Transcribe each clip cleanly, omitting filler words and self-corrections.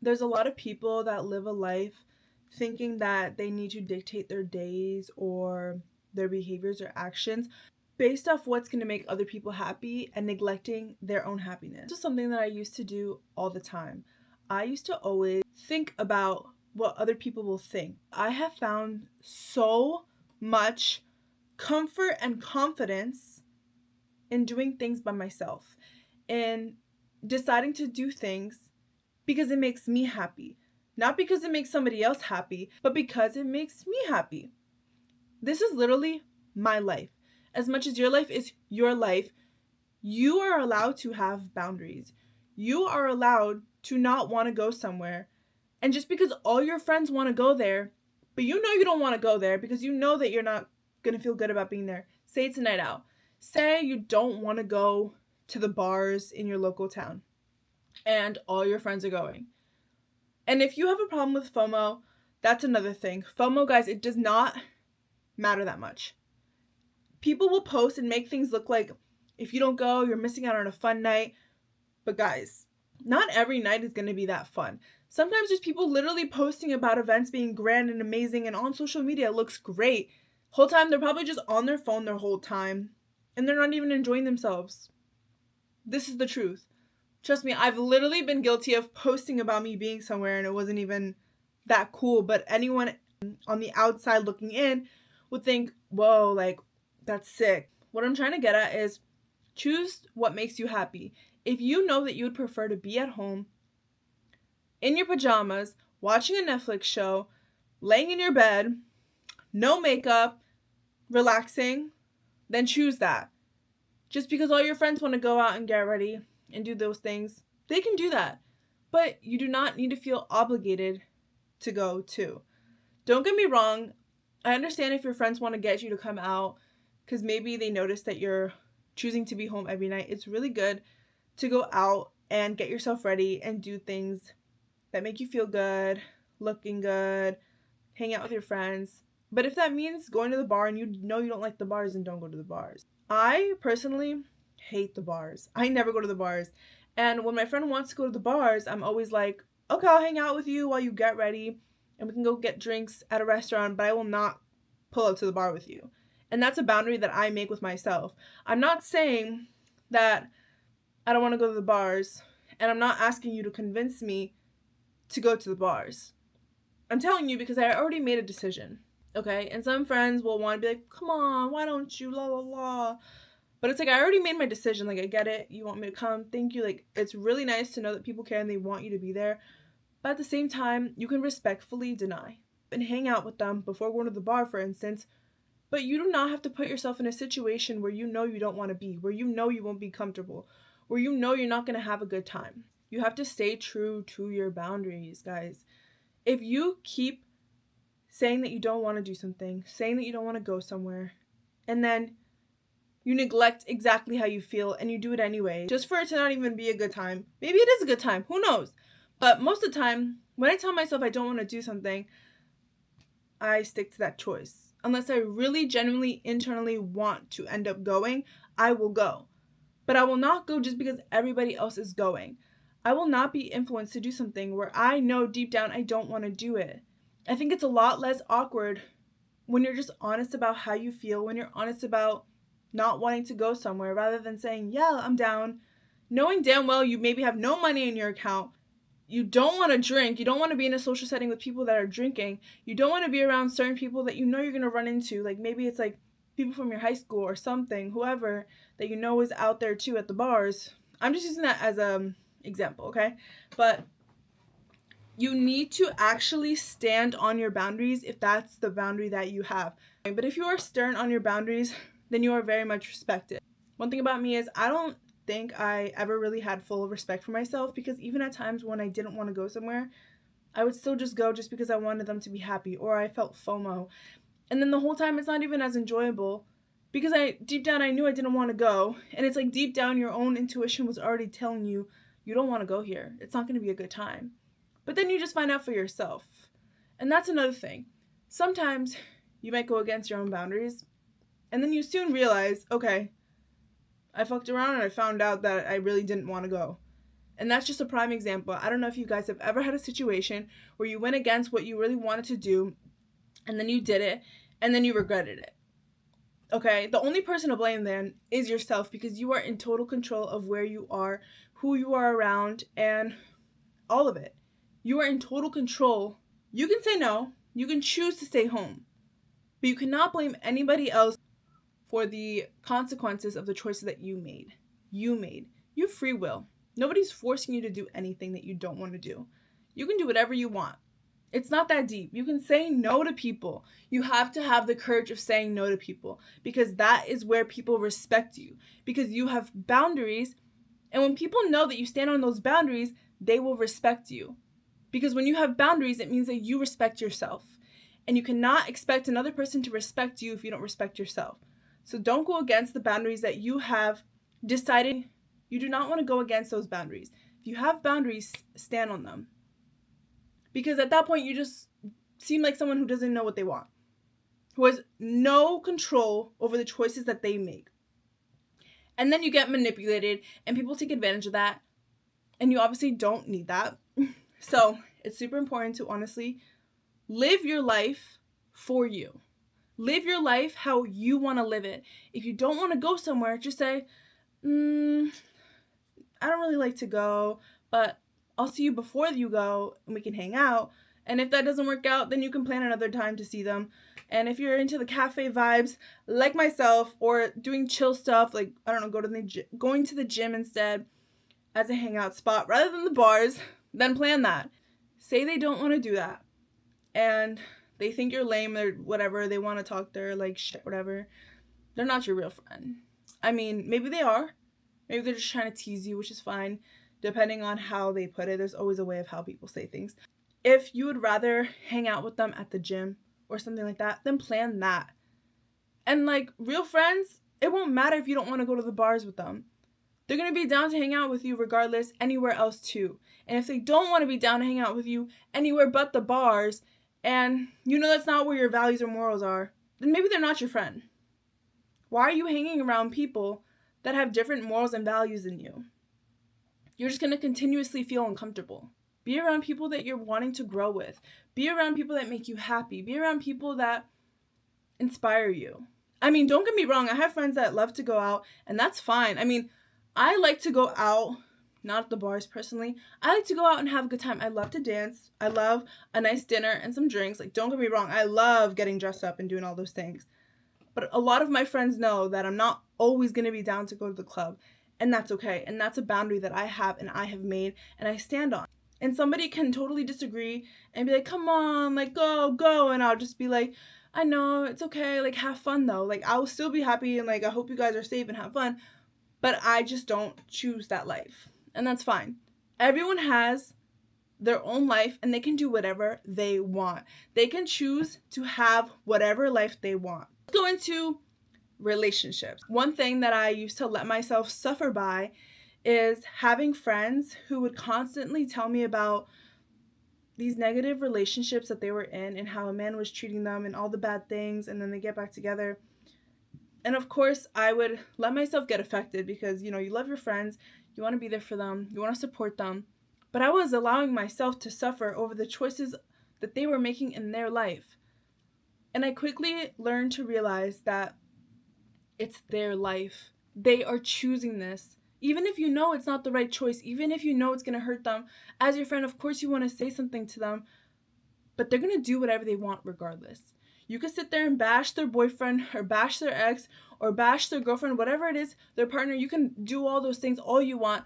There's a lot of people that live a life thinking that they need to dictate their days or their behaviors or actions based off what's going to make other people happy and neglecting their own happiness. This is something that I used to do all the time. I used to always think about what other people will think. I have found so much comfort and confidence in doing things by myself, in deciding to do things because it makes me happy. Not because it makes somebody else happy, but because it makes me happy. This is literally my life. As much as your life is your life, you are allowed to have boundaries. You are allowed to not want to go somewhere. And just because all your friends want to go there, but you know you don't want to go there because you know that you're not going to feel good about being there. Say it's a night out. Say you don't want to go to the bars in your local town and all your friends are going. And if you have a problem with FOMO, that's another thing. FOMO, guys, it does not matter that much. People will post and make things look like if you don't go, you're missing out on a fun night. But guys, not every night is going to be that fun. Sometimes there's people literally posting about events being grand and amazing, and on social media it looks great. Whole time they're probably just on their phone their whole time, and they're not even enjoying themselves. This is the truth. Trust me, I've literally been guilty of posting about me being somewhere and it wasn't even that cool, but anyone on the outside looking in would think, whoa, like, that's sick. What I'm trying to get at is choose what makes you happy. If you know that you would prefer to be at home, in your pajamas, watching a Netflix show, laying in your bed, no makeup, relaxing, then choose that. Just because all your friends want to go out and get ready and do those things, they can do that. But you do not need to feel obligated to go too. Don't get me wrong. I understand if your friends want to get you to come out because maybe they notice that you're choosing to be home every night. It's really good to go out and get yourself ready and do things that make you feel good, looking good, hang out with your friends. But if that means going to the bar and you know you don't like the bars, then don't go to the bars. I personally hate the bars. I never go to the bars. And when my friend wants to go to the bars, I'm always like, okay, I'll hang out with you while you get ready and we can go get drinks at a restaurant, but I will not pull up to the bar with you. And that's a boundary that I make with myself. I'm not saying that I don't want to go to the bars, and I'm not asking you to convince me to go to the bars. I'm telling you because I already made a decision, okay? And some friends will want to be like, come on, why don't you, la la la. But it's like, I already made my decision. Like, I get it. You want me to come. Thank you. Like, it's really nice to know that people care and they want you to be there. But at the same time, you can respectfully deny and hang out with them before going to the bar, for instance. But you do not have to put yourself in a situation where you know you don't want to be, where you know you won't be comfortable, where you know you're not going to have a good time. You have to stay true to your boundaries, guys. If you keep saying that you don't want to do something, saying that you don't want to go somewhere, and then you neglect exactly how you feel and you do it anyway, just for it to not even be a good time. Maybe it is a good time. Who knows? But most of the time, when I tell myself I don't want to do something, I stick to that choice. Unless I really genuinely internally want to end up going, I will go. But I will not go just because everybody else is going. I will not be influenced to do something where I know deep down I don't want to do it. I think it's a lot less awkward when you're just honest about how you feel, when you're honest about not wanting to go somewhere, rather than saying, yeah, I'm down, knowing damn well you maybe have no money in your account, you don't want to drink, you don't want to be in a social setting with people that are drinking, you don't want to be around certain people that you know you're going to run into, like maybe it's like people from your high school or something, whoever that you know is out there too at the bars. I'm just using that as an example, okay? But you need to actually stand on your boundaries if that's the boundary that you have. But if you are stern on your boundaries, then you are very much respected. One thing about me is I don't think I ever really had full respect for myself, because even at times when I didn't want to go somewhere, I would still just go just because I wanted them to be happy, or I felt FOMO. And then the whole time it's not even as enjoyable because deep down I knew I didn't want to go. And it's like deep down your own intuition was already telling you, you don't want to go here. It's not going to be a good time. But then you just find out for yourself. And that's another thing. Sometimes you might go against your own boundaries, and then you soon realize, okay, I fucked around and I found out that I really didn't want to go. And that's just a prime example. I don't know if you guys have ever had a situation where you went against what you really wanted to do, and then you did it, and then you regretted it. Okay? The only person to blame then is yourself, because you are in total control of where you are, who you are around, and all of it. You are in total control. You can say no. You can choose to stay home. But you cannot blame anybody else for the consequences of the choices that you made. You made. You have free will. Nobody's forcing you to do anything that you don't want to do. You can do whatever you want. It's not that deep. You can say no to people. You have to have the courage of saying no to people, because that is where people respect you, because you have boundaries. And when people know that you stand on those boundaries, they will respect you. Because when you have boundaries, it means that you respect yourself. And you cannot expect another person to respect you if you don't respect yourself. So don't go against the boundaries that you have decided. You do not want to go against those boundaries. If you have boundaries, stand on them. Because at that point, you just seem like someone who doesn't know what they want, who has no control over the choices that they make. And then you get manipulated, and people take advantage of that. And you obviously don't need that. So it's super important to honestly live your life for you. Live your life how you want to live it. If you don't want to go somewhere, just say, I don't really like to go, but I'll see you before you go and we can hang out. And if that doesn't work out, then you can plan another time to see them. And if you're into the cafe vibes, like myself, or doing chill stuff, like, I don't know, going to the gym instead as a hangout spot rather than the bars, then plan that. Say they don't want to do that, and they think you're lame or whatever, they want to talk their like shit, whatever. They're not your real friend. I mean, maybe they are. Maybe they're just trying to tease you, which is fine. Depending on how they put it, there's always a way of how people say things. If you would rather hang out with them at the gym or something like that, then plan that. And like real friends, it won't matter if you don't want to go to the bars with them. They're going to be down to hang out with you regardless, anywhere else too. And if they don't want to be down to hang out with you anywhere but the bars, and you know that's not where your values or morals are, then maybe they're not your friend. Why are you hanging around people that have different morals and values than you? You're just going to continuously feel uncomfortable. Be around people that you're wanting to grow with. Be around people that make you happy. Be around people that inspire you. I mean, don't get me wrong. I have friends that love to go out, and that's fine. I mean, I like to go out, not at the bars personally. I like to go out and have a good time. I love to dance. I love a nice dinner and some drinks. Like, don't get me wrong. I love getting dressed up and doing all those things. But a lot of my friends know that I'm not always going to be down to go to the club. And that's okay. And that's a boundary that I have and I have made and I stand on. And somebody can totally disagree and be like, come on, like, go. And I'll just be like, I know, it's okay. Like, have fun though. Like, I'll still be happy and like, I hope you guys are safe and have fun. But I just don't choose that life. And that's fine. Everyone has their own life and they can do whatever they want. They can choose to have whatever life they want. Let's go into relationships. One thing that I used to let myself suffer by is having friends who would constantly tell me about these negative relationships that they were in and how a man was treating them and all the bad things, and then they get back together. And of course, I would let myself get affected because, you know, you love your friends, you want to be there for them, you want to support them. But I was allowing myself to suffer over the choices that they were making in their life. And I quickly learned to realize that it's their life. They are choosing this. Even if you know it's not the right choice, even if you know it's going to hurt them, as your friend, of course you want to say something to them, but they're going to do whatever they want regardless. You can sit there and bash their boyfriend or bash their ex or bash their girlfriend, whatever it is, their partner. You can do all those things all you want,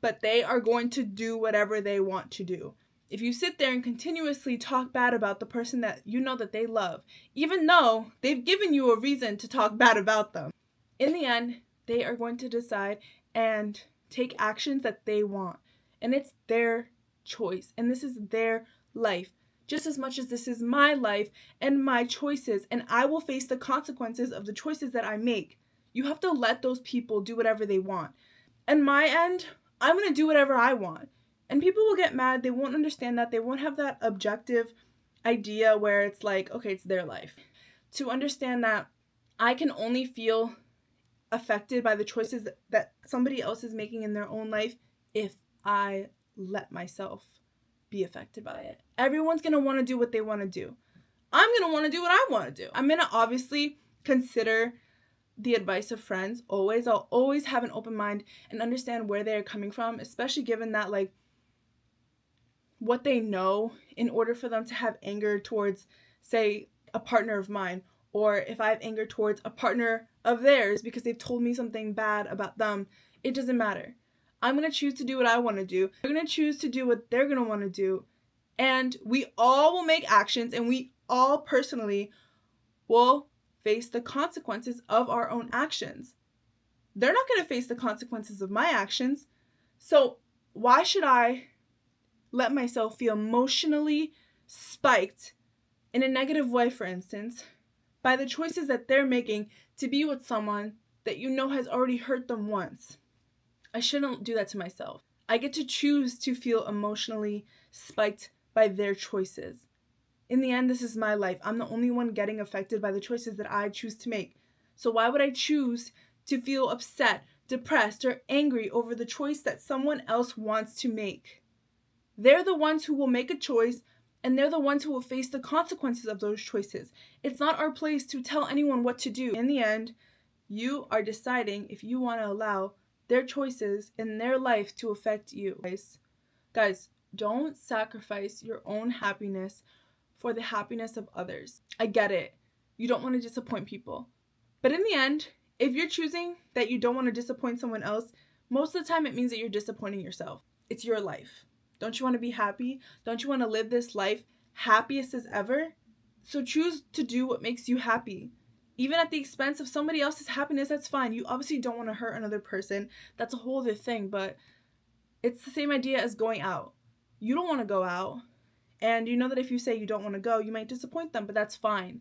but they are going to do whatever they want to do. If you sit there and continuously talk bad about the person that you know that they love, even though they've given you a reason to talk bad about them, in the end, they are going to decide and take actions that they want. And it's their choice. And this is their life. Just as much as this is my life and my choices, and I will face the consequences of the choices that I make. You have to let those people do whatever they want. And my end, I'm going to do whatever I want. And people will get mad. They won't understand that. They won't have that objective idea where it's like, okay, it's their life. To understand that I can only feel affected by the choices that somebody else is making in their own life if I let myself be affected by it. Everyone's going to want to do what they want to do. I'm going to want to do what I want to do. I'm going to obviously consider the advice of friends always. I'll always have an open mind and understand where they're coming from, especially given that, like, what they know, in order for them to have anger towards, say, a partner of mine, or if I have anger towards a partner of theirs because they've told me something bad about them, it doesn't matter. I'm going to choose to do what I want to do. They're going to choose to do what they're going to want to do. And we all will make actions, and we all personally will face the consequences of our own actions. They're not going to face the consequences of my actions. So why should I let myself feel emotionally spiked in a negative way, for instance, by the choices that they're making to be with someone that you know has already hurt them once? I shouldn't do that to myself. I get to choose to feel emotionally spiked by their choices. In the end, this is my life. I'm the only one getting affected by the choices that I choose to make. So why would I choose to feel upset, depressed, or angry over the choice that someone else wants to make? They're the ones who will make a choice, and they're the ones who will face the consequences of those choices. It's not our place to tell anyone what to do. In the end, you are deciding if you want to allow their choices in their life to affect you. Guys, don't sacrifice your own happiness for the happiness of others. I get it. You don't want to disappoint people. But in the end, if you're choosing that you don't want to disappoint someone else, most of the time it means that you're disappointing yourself. It's your life. Don't you want to be happy? Don't you want to live this life happiest as ever? So choose to do what makes you happy. Even at the expense of somebody else's happiness, that's fine. You obviously don't want to hurt another person. That's a whole other thing, but it's the same idea as going out. You don't want to go out, and you know that if you say you don't want to go, you might disappoint them, but that's fine.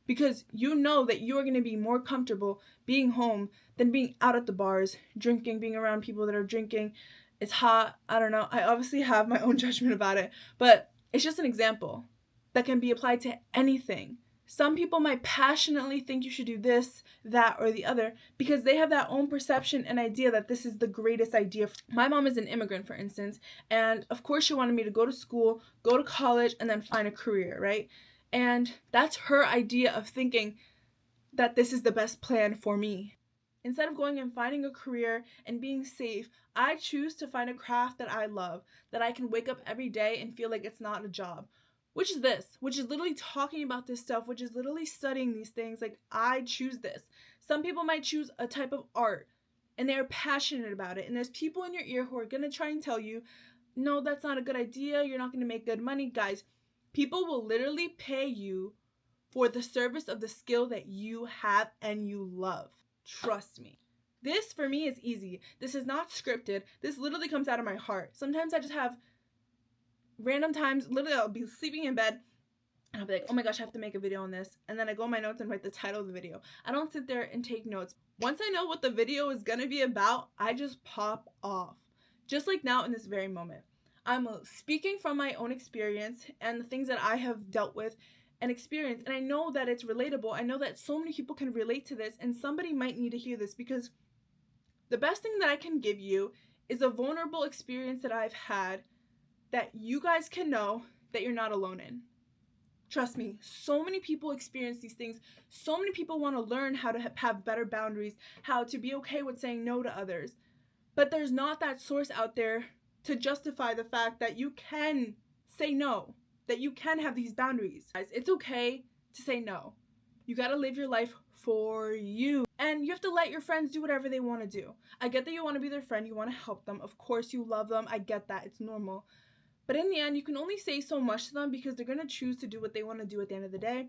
Because you know that you're going to be more comfortable being home than being out at the bars, drinking, being around people that are drinking. It's hot. I don't know. I obviously have my own judgment about it, but it's just an example that can be applied to anything. Some people might passionately think you should do this, that, or the other because they have that own perception and idea that this is the greatest idea. My mom is an immigrant, for instance, and of course she wanted me to go to school, go to college, and then find a career, right? And that's her idea of thinking that this is the best plan for me. Instead of going and finding a career and being safe, I choose to find a craft that I love, that I can wake up every day and feel like it's not a job. Which is literally talking about this stuff, which is literally studying these things. Like, I choose this. Some people might choose a type of art and they're passionate about it. And there's people in your ear who are going to try and tell you, no, that's not a good idea. You're not going to make good money. Guys, people will literally pay you for the service of the skill that you have and you love. Trust me. This, for me, is easy. This is not scripted. This literally comes out of my heart. Sometimes I just have random times, literally I'll be sleeping in bed and I'll be like, oh my gosh, I have to make a video on this. And then I go in my notes and write the title of the video. I don't sit there and take notes. Once I know what the video is going to be about, I just pop off. Just like now in this very moment. I'm speaking from my own experience and the things that I have dealt with and experienced. And I know that it's relatable. I know that so many people can relate to this, and somebody might need to hear this, because the best thing that I can give you is a vulnerable experience that I've had that you guys can know that you're not alone in. Trust me, so many people experience these things. So many people want to learn how to have better boundaries, how to be okay with saying no to others. But there's not that source out there to justify the fact that you can say no, that you can have these boundaries. Guys, it's okay to say no. You gotta live your life for you. And you have to let your friends do whatever they want to do. I get that you want to be their friend, you want to help them. Of course you love them, I get that, it's normal. But in the end, you can only say so much to them because they're going to choose to do what they want to do at the end of the day.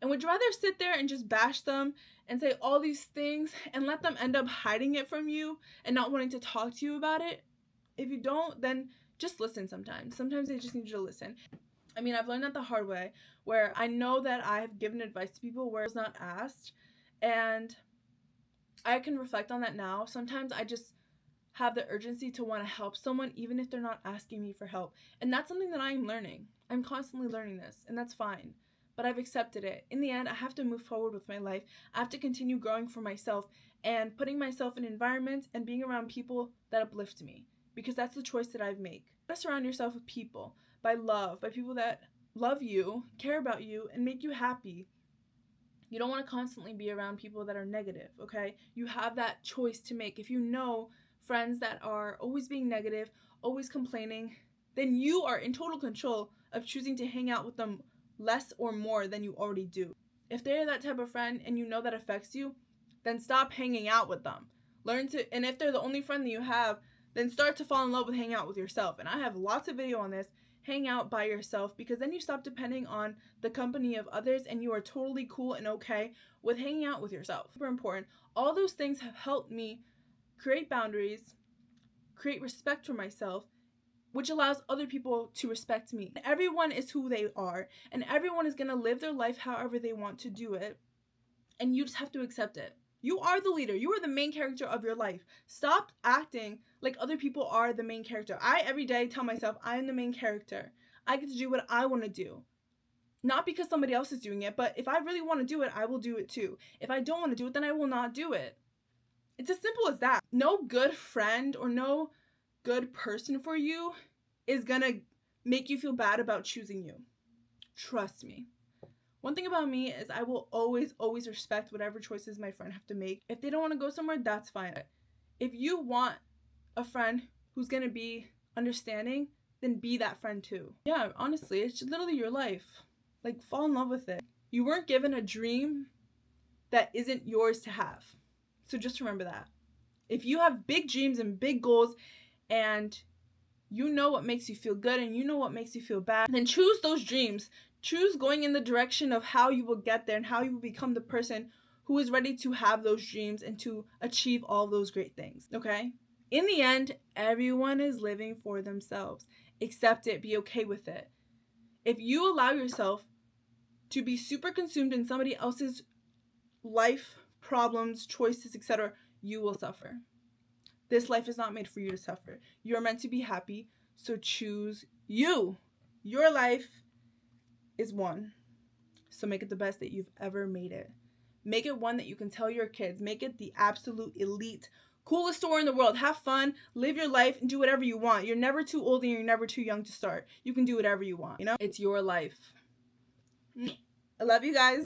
And would you rather sit there and just bash them and say all these things and let them end up hiding it from you and not wanting to talk to you about it? If you don't, then just listen sometimes. Sometimes they just need you to listen. I mean, I've learned that the hard way, where I know that I've given advice to people where it's not asked. And I can reflect on that now. Sometimes I just have the urgency to want to help someone even if they're not asking me for help. And that's something that I'm learning. I'm constantly learning this, and that's fine. But I've accepted it. In the end, I have to move forward with my life. I have to continue growing for myself and putting myself in environments and being around people that uplift me. because that's the choice that I've made. You gotta surround yourself with people, by people that love you, care about you, and make you happy. You don't want to constantly be around people that are negative, okay? You have that choice to make. If you know friends that are always being negative, always complaining, then you are in total control of choosing to hang out with them less or more than you already do. If they're that type of friend and you know that affects you, then stop hanging out with them. And if they're the only friend that you have, then start to fall in love with hanging out with yourself. And I have lots of video on this. Hang out by yourself, because then you stop depending on the company of others and you are totally cool and okay with hanging out with yourself. Super important. All those things have helped me create boundaries, create respect for myself, which allows other people to respect me. Everyone is who they are, and everyone is going to live their life however they want to do it, and you just have to accept it. You are the leader. You are the main character of your life. Stop acting like other people are the main character. I, every day, tell myself I am the main character. I get to do what I want to do. Not because somebody else is doing it, but if I really want to do it, I will do it too. If I don't want to do it, then I will not do it. It's as simple as that. No good friend or no good person for you is gonna make you feel bad about choosing you. Trust me. One thing about me is I will always respect whatever choices my friend have to make. If they don't want to go somewhere, that's fine. If you want a friend who's going to be understanding, then be that friend too. Yeah, honestly, it's literally your life. Like, fall in love with it. You weren't given a dream that isn't yours to have. So just remember that. If you have big dreams and big goals and you know what makes you feel good and you know what makes you feel bad, then choose those dreams. Choose going in the direction of how you will get there and how you will become the person who is ready to have those dreams and to achieve all those great things, okay? In the end, everyone is living for themselves. Accept it. Be okay with it. If you allow yourself to be super consumed in somebody else's life, problems, choices, etc., you will suffer. This life is not made for you to suffer. You're meant to be happy, so choose you. Your life is one. So make it the best that you've ever made it. Make it one that you can tell your kids. Make it the absolute elite, coolest store in the world. Have fun, live your life, and do whatever you want. You're never too old and you're never too young to start. You can do whatever you want, you know? It's your life. I love you guys.